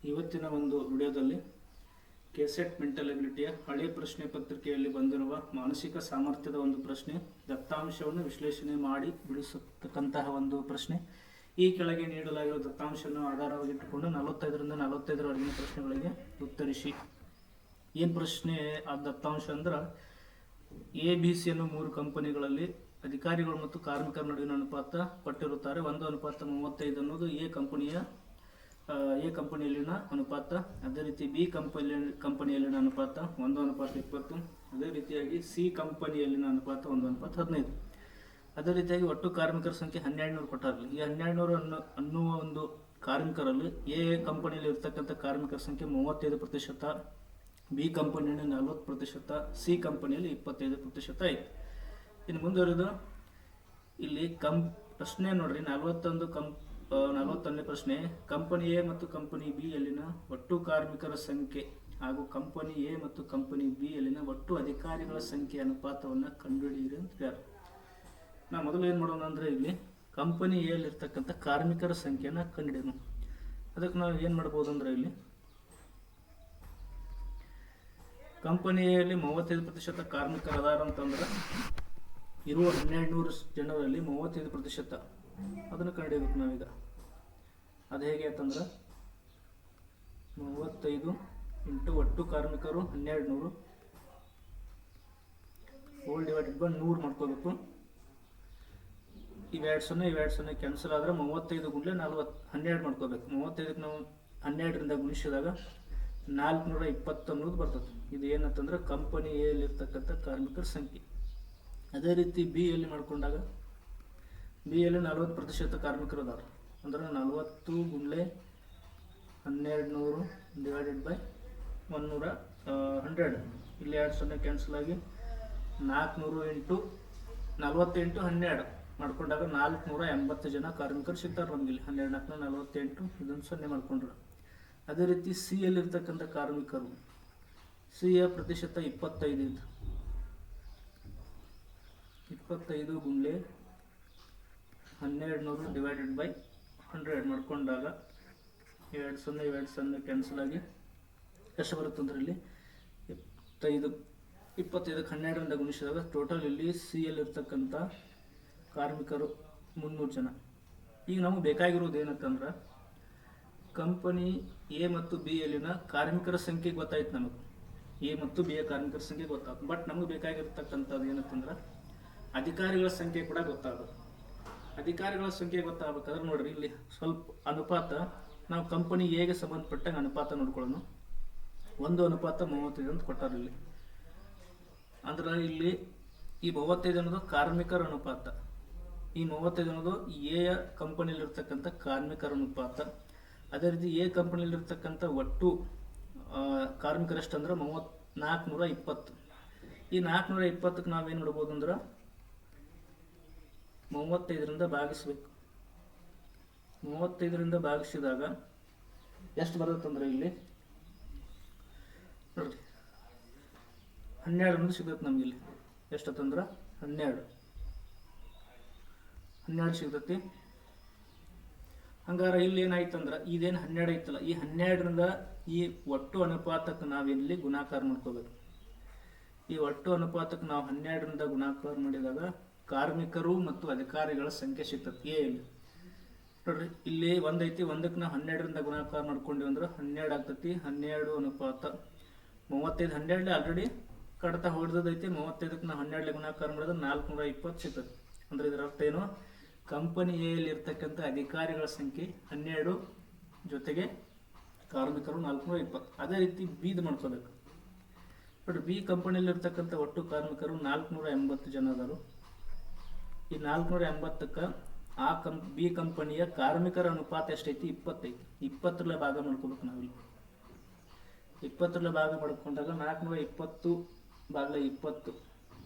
ಇವತ್ತಿನ ಒಂದು ವಿಡಿಯೋದಲ್ಲಿ ಕೆಸೆಟ್ ಮೆಂಟಲ್ ಎಬಿಲಿಟಿಯ ಹಳೆ ಪ್ರಶ್ನೆ ಪತ್ರಿಕೆಯಲ್ಲಿ ಬಂದಿರುವ ಮಾನಸಿಕ ಸಾಮರ್ಥ್ಯದ ಒಂದು ಪ್ರಶ್ನೆ, ದತ್ತಾಂಶವನ್ನು ವಿಶ್ಲೇಷಣೆ ಮಾಡಿ ಬಿಡಿಸತಕ್ಕಂತಹ ಒಂದು ಪ್ರಶ್ನೆ. ಈ ಕೆಳಗೆ ನೀಡಲಾಗಿರುವ ದತ್ತಾಂಶವನ್ನು ಆಧಾರವಾಗಿಟ್ಟುಕೊಂಡು 45ರಿಂದ 45ರವರೆಗಿನ ಪ್ರಶ್ನೆಗಳಿಗೆ ಉತ್ತರಿಸಿ. ಏನು ಪ್ರಶ್ನೆ ಆ ದತ್ತಾಂಶ ಅಂದ್ರೆ, ABC ಅನ್ನೋ 3 ಕಂಪನಿಗಳಲ್ಲಿ ಅಧಿಕಾರಿಗಳು ಮತ್ತು ಕಾರ್ಮಿಕರ ನಡುವಿನ ಅನುಪಾತ ಕೊಟ್ಟಿರುತ್ತಾರೆ. 1:35 ಅನ್ನೋದು ಎ ಕಂಪನಿಯಲ್ಲಿನ ಅನುಪಾತ. ಅದೇ ರೀತಿ ಬಿ ಕಂಪನಿಯಲ್ಲಿನ ಅನುಪಾತ 1:20. ಅದೇ ರೀತಿಯಾಗಿ ಸಿ ಕಂಪನಿಯಲ್ಲಿನ ಅನುಪಾತ 1:15. ಅದೇ ರೀತಿಯಾಗಿ ಒಟ್ಟು ಕಾರ್ಮಿಕರ ಸಂಖ್ಯೆ 1200 ಕೊಟ್ಟಾರಲ್ಲ. ಈ 1200 ಅನ್ನುವ ಒಂದು ಕಾರ್ಮಿಕರಲ್ಲಿ ಎ ಕಂಪನಿಯಲ್ಲಿ ಇರ್ತಕ್ಕಂಥ ಕಾರ್ಮಿಕರ ಸಂಖ್ಯೆ 35%, ಬಿ ಕಂಪನಿಯಲ್ಲಿ 40%, ಸಿ ಕಂಪನಿಯಲ್ಲಿ 25% ಐತೆ. ಇನ್ನು ಮುಂದುವರೆದು ಇಲ್ಲಿ ಪ್ರಶ್ನೆ ನೋಡ್ರಿ, 41ನೇ ಪ್ರಶ್ನೆ, ಕಂಪನಿ ಎ ಮತ್ತು ಕಂಪನಿ ಬಿ ಯಲ್ಲಿನ ಒಟ್ಟು ಕಾರ್ಮಿಕರ ಸಂಖ್ಯೆ ಹಾಗೂ ಕಂಪನಿ ಎ ಮತ್ತು ಕಂಪನಿ ಬಿ ಯಲ್ಲಿನ ಒಟ್ಟು ಅಧಿಕಾರಿಗಳ ಸಂಖ್ಯೆ ಅನುಪಾತವನ್ನು ಕಂಡುಹಿಡಿಯಿರಿ ಅಂತ ಹೇಳ್ಯಾರ. ನಾವು ಮೊದಲು ಏನು ಮಾಡೋಣ ಅಂದರೆ, ಇಲ್ಲಿ ಕಂಪನಿ ಎ ಯಲ್ಲಿರ್ತಕ್ಕಂಥ ಕಾರ್ಮಿಕರ ಸಂಖ್ಯೆಯನ್ನು ಕಂಡುಹಿಡಿಯೋಣ. ಅದಕ್ಕೆ ನಾವು ಏನು ಮಾಡ್ಬೋದು ಅಂದರೆ, ಇಲ್ಲಿ ಕಂಪನಿ ಎಯಲ್ಲಿ 35% ಕಾರ್ಮಿಕರು ಅದಾರ ಅಂತಂದ್ರೆ, ಇರುವ 1200 ಜನರಲ್ಲಿ 35% ಅದನ್ನು ಕಂಡುಹಿಡಿಯಬೇಕು ನಾವೀಗ. ಅದು ಹೇಗೆ ಅಂತಂದ್ರೆ, 35 ಇಂಟು ಒಟ್ಟು ಕಾರ್ಮಿಕರು 1200 ಹೋಲ್ ಡಿವೈಡೆಡ್ ಬೈ 100 ಮಾಡ್ಕೋಬೇಕು. ಇವೆರಡು ಸೊನ್ನೆ ಕ್ಯಾನ್ಸಲ್ ಆದರೆ 35 ಗುಂಡ್ಲೆ 12 ಮಾಡ್ಕೋಬೇಕು. 35ಕ್ಕೆ ನಾವು 12ರಿಂದ ಗುಣಿಸಿದಾಗ 420 ಅನ್ನೋದು ಬರ್ತದೆ. ಇದು ಏನಂತಂದ್ರೆ ಕಂಪನಿ ಎಲ್ಲಿರ್ತಕ್ಕಂಥ ಕಾರ್ಮಿಕರ ಸಂಖ್ಯೆ. ಅದೇ ರೀತಿ ಬಿ ಯಲ್ಲಿ ಮಾಡ್ಕೊಂಡಾಗ, ಬಿ ಯಲ್ಲಿ 40% ಕಾರ್ಮಿಕರು ಅದಾರ ಅಂದ್ರೆ 40 ಗುಂಡ್ಲೆ 1200 ಡಿವೈಡೆಡ್ ಬೈ 100. ಇಲ್ಲಿ 2 ಸೊನ್ನೆ ಕ್ಯಾನ್ಸಲ್ ಆಗಿ 400 ಇಂಟು 40 ಇಂಟು 12 ಮಾಡ್ಕೊಂಡಾಗ 480 ಜನ ಕಾರ್ಮಿಕರು ಸಿಗ್ತಾರೆ ನಮಗಿಲ್ಲಿ. 12 48 ಇದನ್ನು 0 ಮಾಡ್ಕೊಂಡ್ರೆ. ಅದೇ ರೀತಿ ಸಿ ಯಲ್ಲಿರ್ತಕ್ಕಂಥ ಕಾರ್ಮಿಕರು, ಸಿ ಯ ಪ್ರತಿಶತ 25 ಇತ್ತು. 25 ಗುಂಡ್ಲೆ 1200 ಡಿವೈಡೆಡ್ ಬೈ 100 ಮಾಡ್ಕೊಂಡಾಗ 2 ಸೊನ್ನೆ ಕ್ಯಾನ್ಸಲ್ ಆಗಿ ಎಷ್ಟು ಬರುತ್ತೆ ಅಂದ್ರೆ, ಇಲ್ಲಿ 25ಕ್ಕೆ 12ರಿಂದ ಗುಣಿಸಿದಾಗ ಟೋಟಲ್ ಇಲ್ಲಿ ಸಿ ಯಲ್ಲಿರ್ತಕ್ಕಂಥ ಕಾರ್ಮಿಕರು 300 ಜನ. ಈಗ ನಮಗೆ ಬೇಕಾಗಿರೋದು ಏನಂತಂದ್ರೆ, ಕಂಪನಿ ಎ ಮತ್ತು ಬಿ ಯಲ್ಲಿನ ಕಾರ್ಮಿಕರ ಸಂಖ್ಯೆ ಗೊತ್ತಾಯ್ತು ನಮಗೆ. ಎ ಮತ್ತು ಬಿ ಯ ಕಾರ್ಮಿಕರ ಸಂಖ್ಯೆ ಗೊತ್ತಾಯ್ತು. ಬಟ್ ನಮಗೆ ಬೇಕಾಗಿರ್ತಕ್ಕಂಥದ್ದು ಏನಂತಂದ್ರೆ, ಅಧಿಕಾರಿಗಳ ಸಂಖ್ಯೆ ಕೂಡ ಗೊತ್ತಾಗಬೇಕು. ಅಧಿಕಾರಿಗಳ ಸಂಖ್ಯೆ ಗೊತ್ತಾಗಬೇಕಾದ್ರೆ ನೋಡ್ರಿ, ಇಲ್ಲಿ ಸ್ವಲ್ಪ ಅನುಪಾತ ನಾವು ಕಂಪನಿ ಎಗೆ ಸಂಬಂಧಪಟ್ಟಂಗೆ ಅನುಪಾತ ನೋಡ್ಕೊಳ್ಳೋಣ. 1:35 ಅಂತ ಕೊಟ್ಟಾರ ಇಲ್ಲಿ. ಅಂದ್ರೆ ಇಲ್ಲಿ ಈ 35 ಅನ್ನೋದು ಕಾರ್ಮಿಕರ ಅನುಪಾತ, ಈ 35 ಅನ್ನೋದು ಎ ಕಂಪನಿಯಲ್ಲಿರ್ತಕ್ಕಂಥ ಕಾರ್ಮಿಕರ ಅನುಪಾತ. ಅದೇ ರೀತಿ ಎ ಕಂಪನಿಯಲ್ಲಿರ್ತಕ್ಕಂಥ ಒಟ್ಟು ಕಾರ್ಮಿಕರಷ್ಟು ಅಂದ್ರೆ 420. ಈ 420ಕ್ಕೆ ನಾವೇನು ನೋಡ್ಬೋದು ಅಂದ್ರೆ, 35ರಿಂದ ಭಾಗಿಸ್ಬೇಕು. 35ರಿಂದ ಭಾಗಿಸಿದಾಗ ಎಷ್ಟು ಬರುತ್ತಂದ್ರೆ, ಇಲ್ಲಿ ನೋಡ್ರಿ 12 ಅನ್ನೋದು ಸಿಗುತ್ತೆ ನಮಗಿಲ್ಲಿ. ಎಷ್ಟಂದ್ರೆ 12 ಸಿಗ್ತೈತಿ. ಹಂಗಾರೆ ಇಲ್ಲಿ ಏನಾಯ್ತಂದ್ರೆ, ಇದೇನು 12 ಐತಲ್ಲ, ಈ 12ರಿಂದ ಈ ಒಟ್ಟು ಅನುಪಾತಕ್ಕೆ ನಾವಿಲ್ಲಿ ಗುಣಾಕಾರ ಮಾಡ್ಕೋಬೇಕು. ಈ ಒಟ್ಟು ಅನುಪಾತಕ್ಕೆ ನಾವು 12ರಿಂದ ಗುಣಾಕಾರ ಮಾಡಿದಾಗ ಕಾರ್ಮಿಕರು ಮತ್ತು ಅಧಿಕಾರಿಗಳ ಸಂಖ್ಯೆ ಸಿಗ್ತದೆ ಎ ಇಲ್ಲಿ. ನೋಡ್ರಿ, ಇಲ್ಲಿ 1 ಐತಿ, 1ಕ್ಕೆ ನಾವು 12ರಿಂದ ಗುಣಾಕಾರ ಮಾಡ್ಕೊಂಡಿವಿ ಅಂದ್ರೆ 12 ಆಗ್ತೈತಿ. 12 ಅನುಪಾತ 35. 12 ಆಲ್ರೆಡಿ ಕಡ್ತಾ ಹೊಡೆದೈತಿ. 35ಕ್ಕೆ ನಾವು 12 ಗುಣಾಕಾರ ಮಾಡಿದ್ರೆ 420 ಸಿಗ್ತದೆ. ಅಂದ್ರೆ ಇದರ ಅರ್ಥ ಏನು, ಕಂಪನಿ ಎಲ್ಲಿ ಇರ್ತಕ್ಕಂಥ ಅಧಿಕಾರಿಗಳ ಸಂಖ್ಯೆ 12 ಜೊತೆಗೆ ಕಾರ್ಮಿಕರು 420. ಅದೇ ರೀತಿ ಬಿದು ಮಾಡ್ಕೋಬೇಕು. ಬಟ್ ಬಿ ಕಂಪನಿಯಲ್ಲಿರ್ತಕ್ಕಂಥ ಒಟ್ಟು ಕಾರ್ಮಿಕರು 480 ಜನ ಅದಾರು. ಈ 480ಕ್ಕೆ ಬಿ ಕಂಪನಿಯ ಕಾರ್ಮಿಕರ ಅನುಪಾತ ಎಷ್ಟೈತಿ, 20 ಐತಿ. 20ರಲ್ಲಿ ಭಾಗ ಮಾಡ್ಕೋಬೇಕು ನಾವಿಲ್ಲಿ. 20ರಲ್ಲಿ ಭಾಗ ಮಾಡ್ಕೊಂಡಾಗ 420 ಭಾಗಲ 20,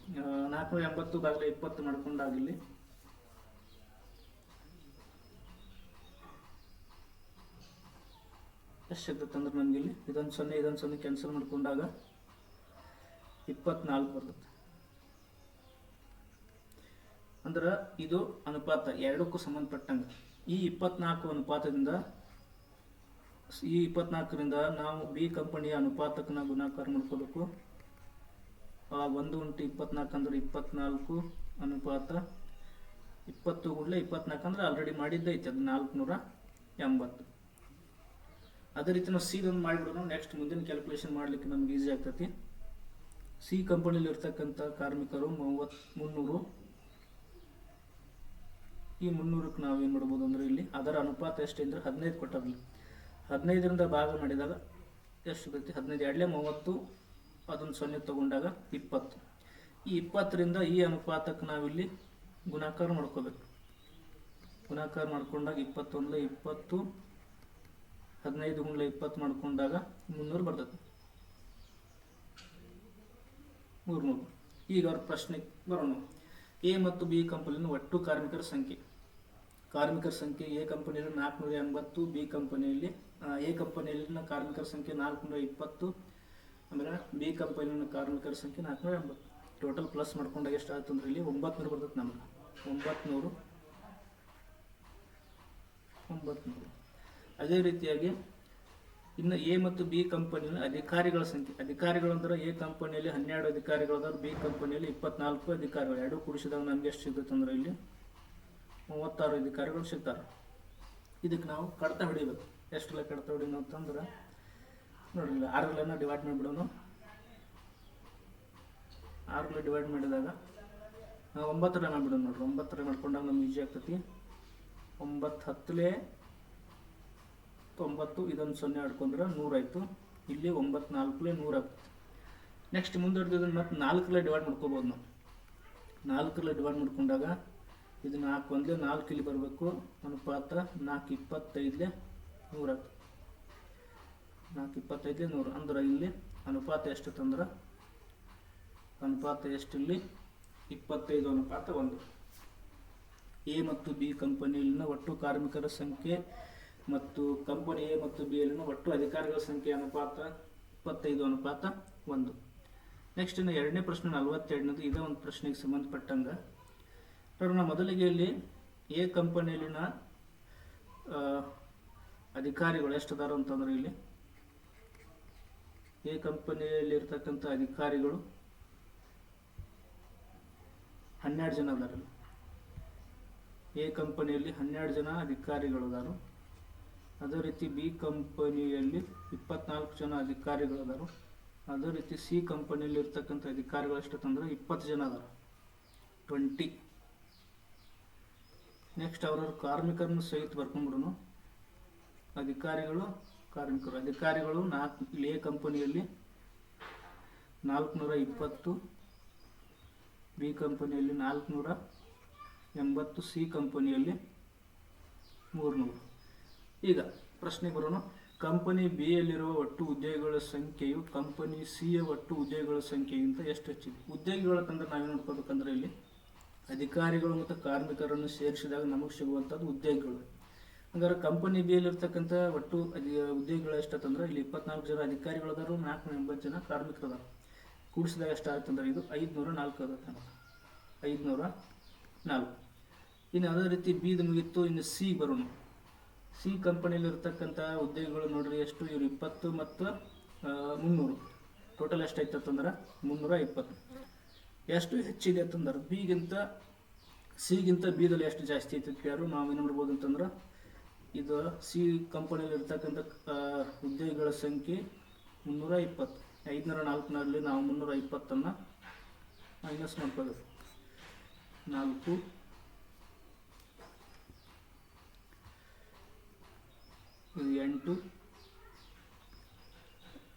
480 ಭಾಗಲ 20 ಮಾಡ್ಕೊಂಡಾಗ ಇಲ್ಲಿ ಎಷ್ಟು ಸಿಗ್ತದೆ ಅಂದ್ರೆ, ನಮಗಿಲ್ಲಿ ಇದೊಂದು ಸೊನ್ನೆ ಕ್ಯಾನ್ಸಲ್ ಮಾಡ್ಕೊಂಡಾಗ 24 ಬರ್ತದೆ. ಅಂದ್ರೆ ಇದು ಅನುಪಾತ ಎರಡಕ್ಕೂ ಸಂಬಂಧಪಟ್ಟಂಗೆ. ಈ 24 ಅನುಪಾತದಿಂದ ಈ 24ರಿಂದ ನಾವು ಬಿ ಕಂಪನಿಯ ಅನುಪಾತಕ್ಕೆ ನಾವು ಗುಣಾಕಾರ ಮಾಡ್ಕೋಬೇಕು. 1 × 24 ಅಂದ್ರೆ 24 ಅನುಪಾತ 20 × 24 ಅಂದ್ರೆ ಆಲ್ರೆಡಿ ಮಾಡಿದ್ದೈತೆ, ಅದು 480. ಅದೇ ರೀತಿ ನಾವು ಸಿ ಒಂದು ಮಾಡಿಬಿಡೋಣ. ನೆಕ್ಸ್ಟ್ ಮುಂದಿನ ಕ್ಯಾಲ್ಕುಲೇಷನ್ ಮಾಡಲಿಕ್ಕೆ ನಮ್ಗೆ ಈಸಿ ಆಗ್ತೈತಿ. ಸಿ ಕಂಪನಿಯಲ್ಲಿ ಇರ್ತಕ್ಕಂಥ ಕಾರ್ಮಿಕರು 300. ಈ 300ಕ್ಕೆ ನಾವು ಏನು ಮಾಡ್ಬೋದು ಅಂದರೆ ಇಲ್ಲಿ ಅದರ ಅನುಪಾತ ಎಷ್ಟು ಅಂದರೆ 15 ಕೊಟ್ಟಾಗಲಿ 15ರಿಂದ ಭಾಗ ಮಾಡಿದಾಗ ಎಷ್ಟು ಬರುತ್ತೆ? 15 2 30, ಅದನ್ನು 0 ತಗೊಂಡಾಗ 20. ಈ 20ರಿಂದ ಈ ಅನುಪಾತಕ್ಕೆ ನಾವಿಲ್ಲಿ ಗುಣಾಕಾರ ಮಾಡ್ಕೋಬೇಕು. ಗುಣಾಕಾರ ಮಾಡ್ಕೊಂಡಾಗ 21 20, 15 × 20 ಮಾಡ್ಕೊಂಡಾಗ 300 ಬರ್ತದೆ, 300. ಈಗ ಅವ್ರ ಪ್ರಶ್ನೆಗೆ ಬರೋಣ. ಎ ಮತ್ತು ಬಿ ಕಂಪನಿಯ ಒಟ್ಟು ಕಾರ್ಮಿಕರ ಸಂಖ್ಯೆ. ಕಾರ್ಮಿಕರ ಸಂಖ್ಯೆ ಎ ಕಂಪನಿಯಲ್ಲಿ 480, ಬಿ ಕಂಪನಿಯಲ್ಲಿ ಎ ಕಂಪನಿಯಲ್ಲಿನ ಕಾರ್ಮಿಕರ ಸಂಖ್ಯೆ 420, ಆಮೇಲೆ ಬಿ ಕಂಪನಿಯ ಕಾರ್ಮಿಕರ ಸಂಖ್ಯೆ 480. ಟೋಟಲ್ ಪ್ಲಸ್ ಮಾಡ್ಕೊಂಡಾಗ ಎಷ್ಟು ಆಯ್ತು ಅಂದ್ರೆ ಇಲ್ಲಿ 900 ಬರ್ತದೆ ನಮಗೆ. 900. ಅದೇ ರೀತಿಯಾಗಿ ಇನ್ನು ಎ ಮತ್ತು ಬಿ ಕಂಪನಿಯ ಅಧಿಕಾರಿಗಳ ಸಂಖ್ಯೆ. ಅಧಿಕಾರಿಗಳು ಅಂದ್ರೆ ಎ ಕಂಪನಿಯಲ್ಲಿ 12 ಅಧಿಕಾರಿಗಳದಾದ್ರು, ಬಿ ಕಂಪನಿಯಲ್ಲಿ 24 ಅಧಿಕಾರಿಗಳು. ಎರಡು ಕೂಡಿಸಿದಾಗ ನಮ್ಗೆ ಎಷ್ಟು ಸಿಗುತ್ತೆ ಅಂದ್ರೆ ಇಲ್ಲಿ 36 ಅಧಿಕಾರಿಗಳು ಸಿಗ್ತಾರೆ. ಇದಕ್ಕೆ ನಾವು ಕಡ್ತ ಹೊಡಿಬೇಕು. ಎಷ್ಟೆಲ್ಲ ಕಡ್ತ ಹೊಡಿನೋ ಅಂತಂದ್ರೆ ನೋಡ್ರಿ, 6 ಡಿವೈಡ್ ಮಾಡಿಬಿಡೋನು. 6 ಡಿವೈಡ್ ಮಾಡಿದಾಗ 9 ಮಾಡಿಬಿಡೋಣ ನೋಡ್ರಿ. 9 ಮಾಡ್ಕೊಂಡಾಗ ನಮ್ಗೆ ಈಜಿ ಆಗ್ತೈತಿ. 9 10 90, ಇದೊಂದು 0 ಆಡ್ಕೊಂಡ್ರೆ 100 ಆಯಿತು. ಇಲ್ಲಿ 9 4 100 ಆಗ್ತದೆ. ನೆಕ್ಸ್ಟ್ ಮುಂದುವರೆದಿದ್ದನ್ನು ಮತ್ತೆ 4 ಡಿವೈಡ್ ಮಾಡ್ಕೋಬೋದು ನಾವು. 4 ಡಿವೈಡ್ ಮಾಡ್ಕೊಂಡಾಗ ಇದು 4 1 4 ಇಲ್ಲಿ ಬರಬೇಕು. ಅನುಪಾತ 4 25 100 ಆಗ್ತದೆ. 4 25 100 ಅಂದ್ರೆ ಇಲ್ಲಿ ಅನುಪಾತ ಎಷ್ಟು ತಂದ್ರೆ ಅನುಪಾತ ಎಷ್ಟಿಲ್ಲಿ 25 ಅನುಪಾತ 1. ಎ ಮತ್ತು ಬಿ ಕಂಪನಿಯಲ್ಲಿನ ಒಟ್ಟು ಕಾರ್ಮಿಕರ ಸಂಖ್ಯೆ ಮತ್ತು ಕಂಪನಿ ಎ ಮತ್ತು ಬಿ ಯಲ್ಲಿನ ಒಟ್ಟು ಅಧಿಕಾರಿಗಳ ಸಂಖ್ಯೆ ಅನುಪಾತ 25 ಅನುಪಾತ 1. ನೆಕ್ಸ್ಟ್ ಇನ್ನು ಎರಡನೇ ಪ್ರಶ್ನೆ 42. ಇದೇ ಒಂದು ಪ್ರಶ್ನೆಗೆ ಸಂಬಂಧಪಟ್ಟಂಗೆ ನೋಡೋಣ. ಮೊದಲಿಗೆ ಇಲ್ಲಿ ಎ ಕಂಪನಿಯಲ್ಲಿನ ಅಧಿಕಾರಿಗಳು ಎಷ್ಟು ಅದಾರ ಅಂತಂದ್ರೆ ಇಲ್ಲಿ ಎ ಕಂಪನಿಯಲ್ಲಿ ಇರ್ತಕ್ಕಂಥ ಅಧಿಕಾರಿಗಳು 12 ಜನ ಅದಾರ. ಎ ಕಂಪನಿಯಲ್ಲಿ 12 ಜನ ಅಧಿಕಾರಿಗಳು ಅದಾರು. ಅದೇ ರೀತಿ ಬಿ ಕಂಪನಿಯಲ್ಲಿ 24 ಜನ ಅಧಿಕಾರಿಗಳು ಅದಾರು. ಅದೇ ರೀತಿ ಸಿ ಕಂಪನಿಯಲ್ಲಿ ಇರ್ತಕ್ಕಂಥ ಅಧಿಕಾರಿಗಳು ಎಷ್ಟಂದ್ರೆ 20 ಜನ ಅದಾರ, 20. ನೆಕ್ಸ್ಟ್ ಅವ್ರವ್ರ ಕಾರ್ಮಿಕರನ್ನು ಸಹಿತ ಬರ್ಕೊಂಡ್ಬಿಡೋನು. ಅಧಿಕಾರಿಗಳು ಅಧಿಕಾರಿಗಳು 4 ಇಲ್ಲಿ ಎ ಕಂಪನಿಯಲ್ಲಿ 420, ಬಿ ಕಂಪನಿಯಲ್ಲಿ 480, ಸಿ ಕಂಪನಿಯಲ್ಲಿ 300. ಈಗ ಪ್ರಶ್ನೆ ಬರೋಣ. ಕಂಪನಿ ಬಿ ಯಲ್ಲಿರುವ ಒಟ್ಟು ಉದ್ಯೋಗಿಗಳ ಸಂಖ್ಯೆಯು ಕಂಪನಿ ಸಿಯ ಒಟ್ಟು ಉದ್ಯೋಗಿಗಳ ಸಂಖ್ಯೆಗಿಂತ ಎಷ್ಟು ಹೆಚ್ಚಿದೆ? ಉದ್ಯೋಗಿಗಳ ತಂದ್ರೆ ನಾವೇನು ನೋಡ್ಕೋಬೇಕಂದ್ರೆ ಇಲ್ಲಿ ಅಧಿಕಾರಿಗಳು ಮತ್ತು ಕಾರ್ಮಿಕರನ್ನು ಸೇರಿಸಿದಾಗ ನಮಗೆ ಸಿಗುವಂಥದ್ದು ಉದ್ಯೋಗಿಗಳು. ಹಂಗಾರೆ ಕಂಪನಿ ಬಿ ಯಲ್ಲಿರ್ತಕ್ಕಂಥ ಒಟ್ಟು ಉದ್ಯೋಗಿಗಳು ಎಷ್ಟಂದ್ರೆ ಇಲ್ಲಿ 24 ಜನ ಅಧಿಕಾರಿಗಳದಾರು, 480 ಜನ ಕಾರ್ಮಿಕರದಾರು. ಕೂಡಿಸಿದಾಗ ಎಷ್ಟು ಆಗುತ್ತೆ ಅಂದ್ರೆ ಇದು 504 ಆಗುತ್ತೆ. 504. ಇನ್ನು ಅದೇ ರೀತಿ ಬಿದು ಮುಗಿತ್ತು. ಇನ್ನು ಸಿ ಬರೋಣ. ಸಿ ಕಂಪನಿಯಲ್ಲಿ ಇರ್ತಕ್ಕಂಥ ಉದ್ಯೋಗಿಗಳು ನೋಡ್ರಿ ಎಷ್ಟು, ಇವರು 20 ಮತ್ತು 300. ಟೋಟಲ್ ಎಷ್ಟು ಐತಂದ್ರೆ 320. ಎಷ್ಟು ಹೆಚ್ಚಿದೆ ಅಂತಂದ್ರೆ ಬಿಗಿಂತ ಸಿಗಿಂತ ಬಿದಲ್ಲಿ ಎಷ್ಟು ಜಾಸ್ತಿ ಐತೆ ಕೇಳರು. ನಾವೇನು ಮಾಡ್ಬೋದು ಅಂತಂದ್ರೆ ಇದು ಸಿ ಕಂಪನಿಯಲ್ಲಿ ಇರ್ತಕ್ಕಂಥ ಉದ್ಯೋಗಿಗಳ ಸಂಖ್ಯೆ 320. 504ನಲ್ಲಿ ನಾವು 320 ಮೈನಸ್ ಮಾಡ್ಕೋಬೇಕು. 4 ಇದು 8,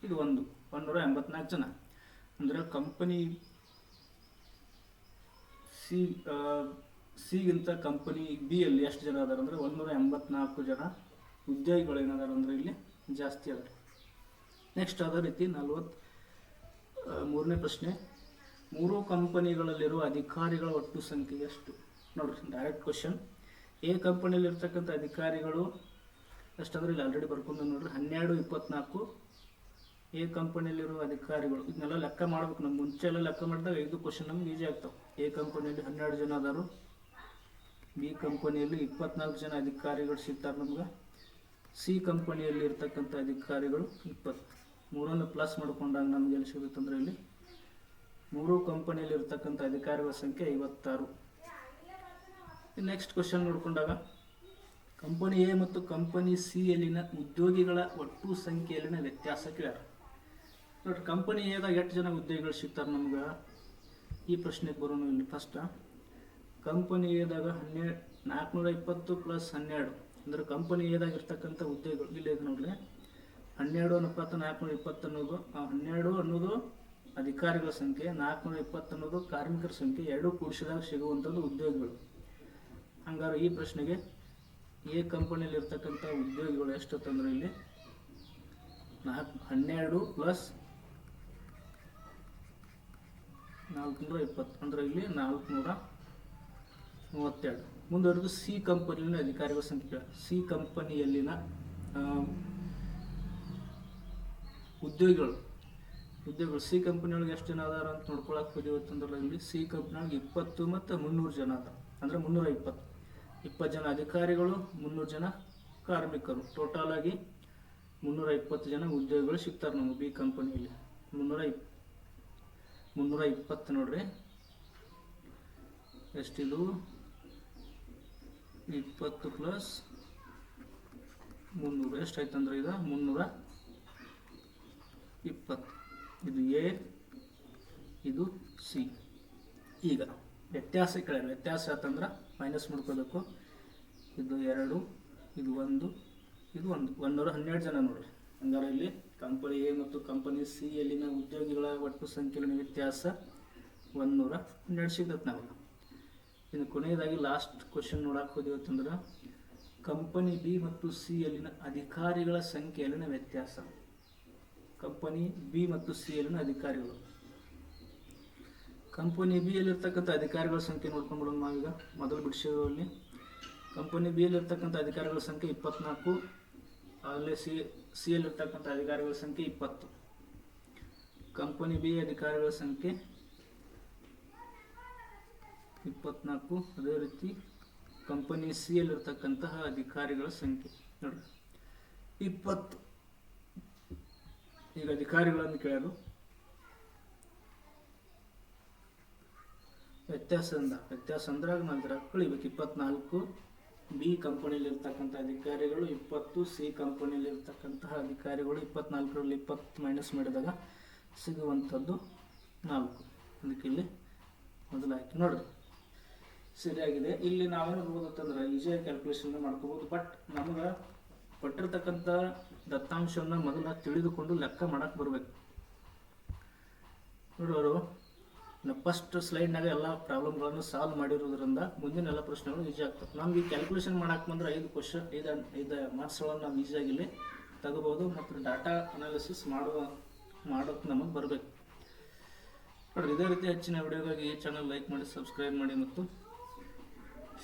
ಇದು 184 ಜನ. ಅಂದರೆ ಕಂಪನಿ ಸಿಗಿಂತ ಕಂಪನಿ ಬಿ ಯಲ್ಲಿ ಎಷ್ಟು ಜನ ಅದಾರ ಅಂದರೆ 184 ಜನ ಉದ್ಯೋಗಿಗಳು ಏನದಾರ ಅಂದರೆ ಇಲ್ಲಿ ಜಾಸ್ತಿ ಅದಾರ. ನೆಕ್ಸ್ಟ್ ಅದೇ ರೀತಿ 43ನೇ ಪ್ರಶ್ನೆ. 3 ಕಂಪನಿಗಳಲ್ಲಿರುವ ಅಧಿಕಾರಿಗಳ ಒಟ್ಟು ಸಂಖ್ಯೆ ಎಷ್ಟು? ನೋಡ್ರಿ, ಡೈರೆಕ್ಟ್ ಕ್ವಶನ್. ಎ ಕಂಪನಿಯಲ್ಲಿ ಇರ್ತಕ್ಕಂಥ ಅಧಿಕಾರಿಗಳು ಎಷ್ಟಂದ್ರೆ ಇಲ್ಲಿ ಆಲ್ರೆಡಿ ಬರ್ಕೊಂಡು ನೋಡ್ರಿ 12 24. ಎ ಕಂಪನಿಯಲ್ಲಿರುವ ಅಧಿಕಾರಿಗಳು ಇದನ್ನೆಲ್ಲ ಲೆಕ್ಕ ಮಾಡ್ಬೇಕು. ನಮ್ಗೆ ಮುಂಚೆ ಎಲ್ಲ ಲೆಕ್ಕ ಮಾಡಿದಾಗ 5 ಕ್ವಶನ್ ನಮ್ಗೆ ಈಜಿ ಆಗ್ತಾವೆ. ಎ ಕಂಪನಿಯಲ್ಲಿ 12 ಜನ ಅದಾರು, ಬಿ ಕಂಪನಿಯಲ್ಲಿ 24 ಜನ ಅಧಿಕಾರಿಗಳು ಸಿಗ್ತಾರೆ ನಮ್ಗೆ. ಸಿ ಕಂಪನಿಯಲ್ಲಿ ಇರ್ತಕ್ಕಂಥ ಅಧಿಕಾರಿಗಳು 20. ಮೂರನ್ನು ಪ್ಲಸ್ ಮಾಡ್ಕೊಂಡಾಗ ನಮ್ಗೆ ಎಲ್ಲಿ ಸಿಗುತ್ತಂದ್ರೆ ಇಲ್ಲಿ 3 ಕಂಪನಿಯಲ್ಲಿ ಇರ್ತಕ್ಕಂಥ ಅಧಿಕಾರಿಗಳ ಸಂಖ್ಯೆ 56. ನೆಕ್ಸ್ಟ್ ಕ್ವಶನ್ ನೋಡ್ಕೊಂಡಾಗ ಕಂಪನಿ ಎ ಮತ್ತು ಕಂಪನಿ ಸಿ ಯಲ್ಲಿನ ಉದ್ಯೋಗಿಗಳ ಒಟ್ಟು ಸಂಖ್ಯೆಯಲ್ಲಿನ ವ್ಯತ್ಯಾಸ ಕೇಳ್ಯಾರ. ನೋಡ್ರಿ, ಕಂಪನಿ ಎದಾಗ ಎಷ್ಟು ಜನ ಉದ್ಯೋಗಿಗಳು ಸಿಗ್ತಾರೆ ನಮ್ಗೆ, ಈ ಪ್ರಶ್ನೆಗೆ ಬರೋನು. ಇಲ್ಲಿ ಫಸ್ಟ್ ಕಂಪನಿ ಎದಾಗ 420 ಪ್ಲಸ್ 12 ಅಂದ್ರೆ ಕಂಪನಿ ಎದಾಗ ಇರ್ತಕ್ಕಂಥ ಉದ್ಯೋಗಿಗಳು ಇಲ್ಲಿ ಇದೆ ನೋಡ್ರಿ. 12 ಅನುಪಾತ 420 ಅನ್ನೋದು 12 ಅನ್ನೋದು ಅಧಿಕಾರಿಗಳ ಸಂಖ್ಯೆ, 420 ಅನ್ನೋದು ಕಾರ್ಮಿಕರ ಸಂಖ್ಯೆ, ಎರಡೂ ಕೂಡಿಸಿದಾಗ ಸಿಗುವಂಥದ್ದು ಉದ್ಯೋಗಿಗಳು. ಹಂಗಾರೆ ಈ ಪ್ರಶ್ನೆಗೆ ಎ ಕಂಪನಿಯಲ್ಲಿ ಇರ್ತಕ್ಕಂಥ ಉದ್ಯೋಗಿಗಳು ಎಷ್ಟು ಅಂತಂದ್ರೆ ಇಲ್ಲಿ 12 ಪ್ಲಸ್ 420 ಅಂದ್ರೆ ಇಲ್ಲಿ 432. ಮುಂದುವರೆದು ಸಿ ಕಂಪನಿಯಲ್ಲಿನ ಅಧಿಕಾರಿಗಳ ಸಂಖ್ಯೆ. ಸಿ ಕಂಪನಿಯಲ್ಲಿನ ಉದ್ಯೋಗಿಗಳು ಸಿ ಕಂಪನಿಯೊಳಗೆ ಎಷ್ಟು ಜನ ಅದಾರ ಅಂತ ನೋಡ್ಕೊಳಕ್ಕೆ ಹೋದಿವತ್ತಂದ್ರೆ ಇಲ್ಲಿ ಸಿ ಕಂಪನಿಯೊಳಗೆ 20 ಮತ್ತು 300 ಜನ ಅದ, ಅಂದರೆ 320 ಜನ ಅಧಿಕಾರಿಗಳು, 300 ಜನ ಕಾರ್ಮಿಕರು, ಟೋಟಲ್ ಆಗಿ 320 ಜನ ಉದ್ಯೋಗಿಗಳು ಸಿಗ್ತಾರೆ ನಮಗೆ ಬಿ ಕಂಪನಿಯಲ್ಲಿ. 320 ನೋಡ್ರಿ, ಎಷ್ಟಿದು 20 ಪ್ಲಸ್ 300 ಎಷ್ಟಾಯ್ತಂದ್ರೆ ಇದು 320. ಇದು ಎ, ಇದು ಸಿ. ಈಗ ವ್ಯತ್ಯಾಸ ಕೇಳ್ಯಾರ. ವ್ಯತ್ಯಾಸ ಆತಂದ್ರೆ ಮೈನಸ್ ಮಾಡ್ಕೋಬೇಕು. ಇದು 2, ಇದು 1, ಇದು 1, 112 ಜನ ನೋಡ್ರಿ. ಹಂಗಾರೆ ಇಲ್ಲಿ ಕಂಪನಿ ಎ ಮತ್ತು ಕಂಪನಿ ಸಿ ಯಲ್ಲಿನ ಉದ್ಯೋಗಿಗಳ ಒಟ್ಟು ಸಂಖ್ಯೆಯ ವ್ಯತ್ಯಾಸ 112 ಸಿಗುತ್ತೆ ನಮಗೆ. ಇನ್ನು ಕೊನೆಯದಾಗಿ ಲಾಸ್ಟ್ ಕ್ವಶನ್ ನೋಡಕ್ಕೆ ಹೋದಿವತ್ತಂದ್ರೆ ಕಂಪನಿ ಬಿ ಮತ್ತು ಸಿ ಯಲ್ಲಿನ ಅಧಿಕಾರಿಗಳ ಸಂಖ್ಯೆಯಲ್ಲಿನ ವ್ಯತ್ಯಾಸ. ಕಂಪನಿ ಬಿ ಮತ್ತು ಸಿ ಯಲ್ಲಿನ ಅಧಿಕಾರಿಗಳು. ಕಂಪನಿ ಬಿ ಯಲ್ಲಿರ್ತಕ್ಕಂಥ ಅಧಿಕಾರಿಗಳ ಸಂಖ್ಯೆ ನೋಡ್ಕೊಂಡ್ಬಿಡೋಣ ನಾವೀಗ. ಮೊದಲು ಬಿಡಿಸಿರೋಲ್ಲಿ ಕಂಪನಿ ಬಿ ಯಲ್ಲಿರ್ತಕ್ಕಂಥ ಅಧಿಕಾರಿಗಳ ಸಂಖ್ಯೆ 24, ಆಗಲೇ ಸಿ ಯಲ್ಲಿರ್ತಕ್ಕಂಥ ಅಧಿಕಾರಿಗಳ ಸಂಖ್ಯೆ 20. ಕಂಪನಿ ಬಿ ಅಧಿಕಾರಿಗಳ ಸಂಖ್ಯೆ 24, ಅದೇ ರೀತಿ ಕಂಪನಿ ಸಿ ಯಲ್ಲಿರ್ತಕ್ಕಂತಹ ಅಧಿಕಾರಿಗಳ ಸಂಖ್ಯೆ ನೋಡ್ರಿ 20. ಈಗ ಅಧಿಕಾರಿಗಳನ್ನು ಕೇಳಲು ವ್ಯತ್ಯಾಸ ಅಂದ್ರಾಗ ನಾವು ಇದ್ರಾಗ ಕಳಿಬೇಕು. 24 ಬಿ ಕಂಪನಿಯಲ್ಲಿರ್ತಕ್ಕಂಥ ಅಧಿಕಾರಿಗಳು, 20 ಸಿ ಕಂಪನಿಯಲ್ಲಿರ್ತಕ್ಕಂತಹ ಅಧಿಕಾರಿಗಳು. 24ರಲ್ಲಿ 20 ಮೈನಸ್ ಮಾಡಿದಾಗ ಸಿಗುವಂಥದ್ದು 4. ಅದಕ್ಕೆ ಇಲ್ಲಿ ಮೊದಲು ಹಾಕಿ ನೋಡ್ರಿ, ಸರಿಯಾಗಿದೆ. ಇಲ್ಲಿ ನಾವೇನು ನೋಡ್ಬೋದಂತಂದ್ರೆ ಈಸಿಯಾಗಿ ಕ್ಯಾಲ್ಕುಲೇಷನ್ ಮಾಡ್ಕೋಬೋದು. ಬಟ್ ನಮ್ಗೆ ಕೊಟ್ಟಿರ್ತಕ್ಕಂಥ ದತ್ತಾಂಶವನ್ನು ಮೊದಲ ತಿಳಿದುಕೊಂಡು ಲೆಕ್ಕ ಮಾಡಕ್ಕೆ ಬರಬೇಕು ನೋಡೋರು. ಫಸ್ಟ್ ಸ್ಲೈಡ್ನಾಗ ಎಲ್ಲ ಪ್ರಾಬ್ಲಮ್ಗಳನ್ನು ಸಾಲ್ವ್ ಮಾಡಿರೋದ್ರಿಂದ ಮುಂದಿನ ಎಲ್ಲ ಪ್ರಶ್ನೆಗಳು ಈಜಿ ಆಗ್ತವೆ. ನಮ್ಗೆ ಕ್ಯಾಲ್ಕುಲೇಷನ್ ಮಾಡಕ್ಕೆ ಬಂದರೆ 5 ಕ್ವಶನ್ 5 ಮಾರ್ಕ್ಸ್ಗಳನ್ನು ನಾವು ಈಸಿಯಾಗಿ ಇಲ್ಲಿ ತಗೋಬೋದು. ಮತ್ತು ಡಾಟಾ ಅನಾಲಿಸಿಸ್ ಮಾಡೋಕ್ಕೆ ನಮಗೆ ಬರಬೇಕು ನೋಡಿರಿ. ಇದೇ ರೀತಿ ಹೆಚ್ಚಿನ ವಿಡಿಯೋಗಾಗಿ ಈ ಚಾನಲ್ ಲೈಕ್ ಮಾಡಿ, ಸಬ್ಸ್ಕ್ರೈಬ್ ಮಾಡಿ ಮತ್ತು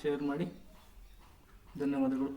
ಶೇರ್ ಮಾಡಿ. ಧನ್ಯವಾದಗಳು.